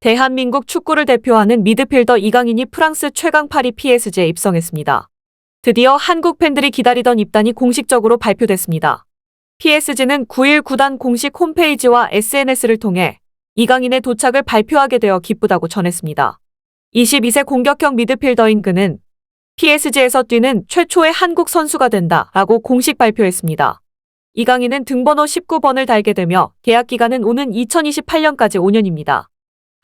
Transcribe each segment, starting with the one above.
대한민국 축구를 대표하는 미드필더 이강인이 프랑스 최강 파리 PSG에 입성했습니다. 드디어 한국 팬들이 기다리던 입단이 공식적으로 발표됐습니다. PSG는 9일 구단 공식 홈페이지와 SNS를 통해 이강인의 도착을 발표하게 되어 기쁘다고 전했습니다. 22세 공격형 미드필더인 그는 PSG에서 뛰는 최초의 한국 선수가 된다라고 공식 발표했습니다. 이강인은 등번호 19번을 달게 되며 계약 기간은 오는 2028년까지 5년입니다.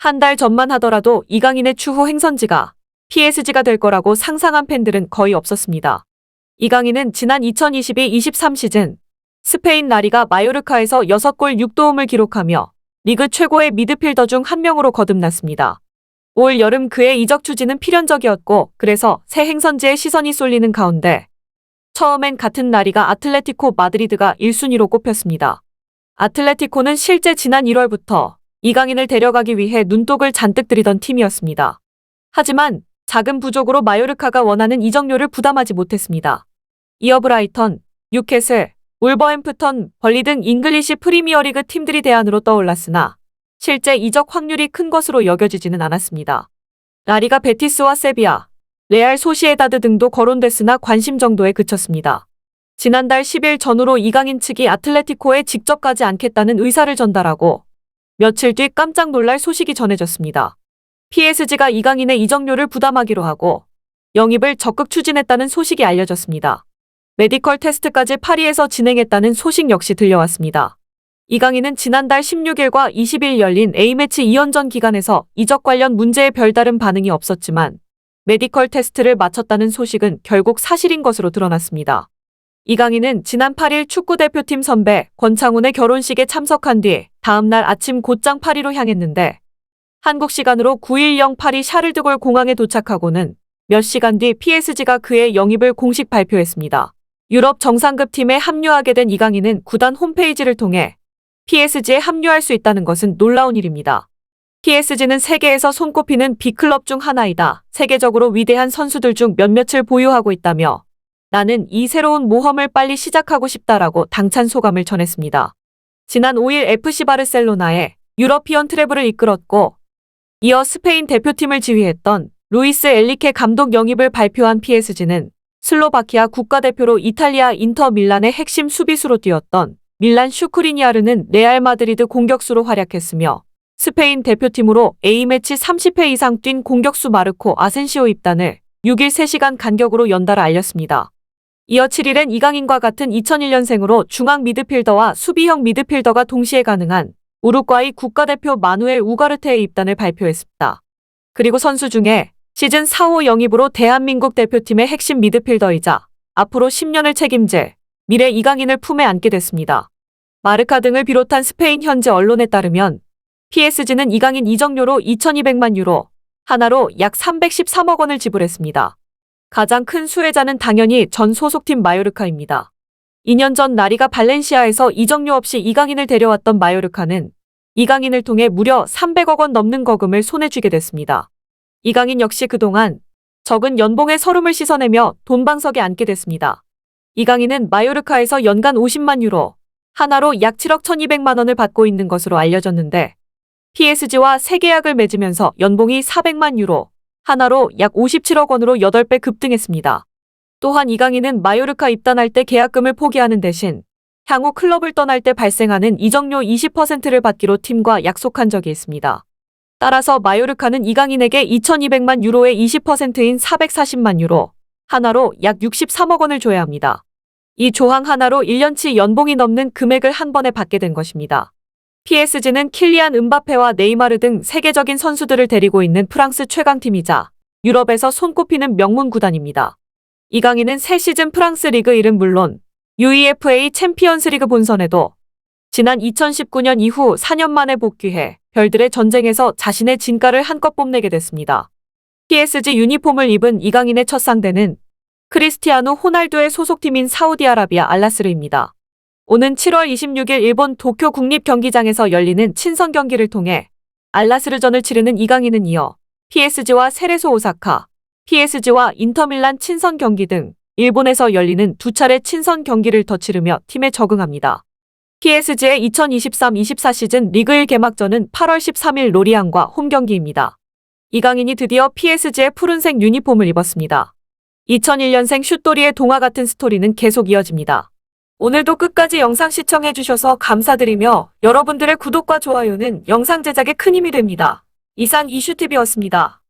한 달 전만 하더라도 이강인의 추후 행선지가 PSG가 될 거라고 상상한 팬들은 거의 없었습니다. 이강인은 지난 2022-23 시즌 스페인 라리가 마요르카에서 6골 6도움을 기록하며 리그 최고의 미드필더 중 한 명으로 거듭났습니다. 올 여름 그의 이적 추진은 필연적이었고 그래서 새 행선지에 시선이 쏠리는 가운데 처음엔 같은 라리가 아틀레티코 마드리드가 1순위로 꼽혔습니다. 아틀레티코는 실제 지난 1월부터 이강인을 데려가기 위해 눈독을 잔뜩 들이던 팀이었습니다. 하지만 자금 부족으로 마요르카가 원하는 이적료를 부담하지 못했습니다. 이어 브라이턴, 뉴캐슬, 울버햄프턴, 벌리 등 잉글리시 프리미어리그 팀들이 대안으로 떠올랐으나 실제 이적 확률이 큰 것으로 여겨지지는 않았습니다. 라리가 베티스와 세비야, 레알 소시에다드 등도 거론됐으나 관심 정도에 그쳤습니다. 지난달 10일 전후로 이강인 측이 아틀레티코에 직접 가지 않겠다는 의사를 전달하고 며칠 뒤 깜짝 놀랄 소식이 전해졌습니다. PSG가 이강인의 이적료를 부담하기로 하고 영입을 적극 추진했다는 소식이 알려졌습니다. 메디컬 테스트까지 파리에서 진행했다는 소식 역시 들려왔습니다. 이강인은 지난달 16일과 20일 열린 A매치 2연전 기간에서 이적 관련 문제에 별다른 반응이 없었지만 메디컬 테스트를 마쳤다는 소식은 결국 사실인 것으로 드러났습니다. 이강인은 지난 8일 축구대표팀 선배 권창훈의 결혼식에 참석한 뒤 다음날 아침 곧장 파리로 향했는데 한국 시간으로 9일 파리 샤를드골 공항에 도착하고는 몇 시간 뒤 PSG가 그의 영입을 공식 발표했습니다. 유럽 정상급 팀에 합류하게 된 이강인은 구단 홈페이지를 통해 PSG에 합류할 수 있다는 것은 놀라운 일입니다. PSG는 세계에서 손꼽히는 빅클럽 중 하나이다. 세계적으로 위대한 선수들 중 몇몇을 보유하고 있다며 나는 이 새로운 모험을 빨리 시작하고 싶다라고 당찬 소감을 전했습니다. 지난 5일 FC 바르셀로나에 유러피언 트래블을 이끌었고 이어 스페인 대표팀을 지휘했던 루이스 엘리케 감독 영입을 발표한 PSG는 슬로바키아 국가대표로 이탈리아 인터 밀란의 핵심 수비수로 뛰었던 밀란 슈크리니아르는 레알 마드리드 공격수로 활약했으며 스페인 대표팀으로 A매치 30회 이상 뛴 공격수 마르코 아센시오 입단을 6일 3시간 간격으로 연달아 알렸습니다. 이어 7일엔 이강인과 같은 2001년생으로 중앙 미드필더와 수비형 미드필더가 동시에 가능한 우루과이 국가대표 마누엘 우가르테의 입단을 발표했습니다. 그리고 선수 중에 시즌 4호 영입으로 대한민국 대표팀의 핵심 미드필더이자 앞으로 10년을 책임질 미래 이강인을 품에 안게 됐습니다. 마르카 등을 비롯한 스페인 현지 언론에 따르면 PSG는 이강인 이적료로 2,200만 유로, 하나로 약 313억 원을 지불했습니다. 가장 큰 수혜자는 당연히 전 소속팀 마요르카입니다. 2년 전 라리가 발렌시아에서 이적료 없이 이강인을 데려왔던 마요르카는 이강인을 통해 무려 300억 원 넘는 거금을 손에 쥐게 됐습니다. 이강인 역시 그동안 적은 연봉에 서름을 씻어내며 돈방석에 앉게 됐습니다. 이강인은 마요르카에서 연간 50만 유로, 하나로 약 7억 1,200만 원을 받고 있는 것으로 알려졌는데 PSG와 새 계약을 맺으면서 연봉이 400만 유로, 하나로 약 57억 원으로 8배 급등했습니다. 또한 이강인은 마요르카 입단할 때 계약금을 포기하는 대신 향후 클럽을 떠날 때 발생하는 이적료 20%를 받기로 팀과 약속한 적이 있습니다. 따라서 마요르카는 이강인에게 2,200만 유로의 20%인 440만 유로, 하나로 약 63억 원을 줘야 합니다. 이 조항 하나로 1년치 연봉이 넘는 금액을 한 번에 받게 된 것입니다. PSG는 킬리안 음바페와 네이마르 등 세계적인 선수들을 데리고 있는 프랑스 최강팀이자 유럽에서 손꼽히는 명문 구단입니다. 이강인은 새 시즌 프랑스 리그 1은 물론 UEFA 챔피언스리그 본선에도 지난 2019년 이후 4년 만에 복귀해 별들의 전쟁에서 자신의 진가를 한껏 뽐내게 됐습니다. PSG 유니폼을 입은 이강인의 첫 상대는 크리스티아노 호날두의 소속팀인 사우디아라비아 알나스르입니다. 오는 7월 26일 일본 도쿄 국립경기장에서 열리는 친선 경기를 통해 알나스르전을 치르는 이강인은 이어 PSG와 세레소 오사카, PSG와 인터밀란 친선 경기 등 일본에서 열리는 두 차례 친선 경기를 더 치르며 팀에 적응합니다. PSG의 2023-24 시즌 리그 1 개막전은 8월 13일 로리앙과 홈경기입니다. 이강인이 드디어 PSG의 푸른색 유니폼을 입었습니다. 2001년생 슛돌이의 동화 같은 스토리는 계속 이어집니다. 오늘도 끝까지 영상 시청해주셔서 감사드리며 여러분들의 구독과 좋아요는 영상 제작에 큰 힘이 됩니다. 이상 이슈TV였습니다.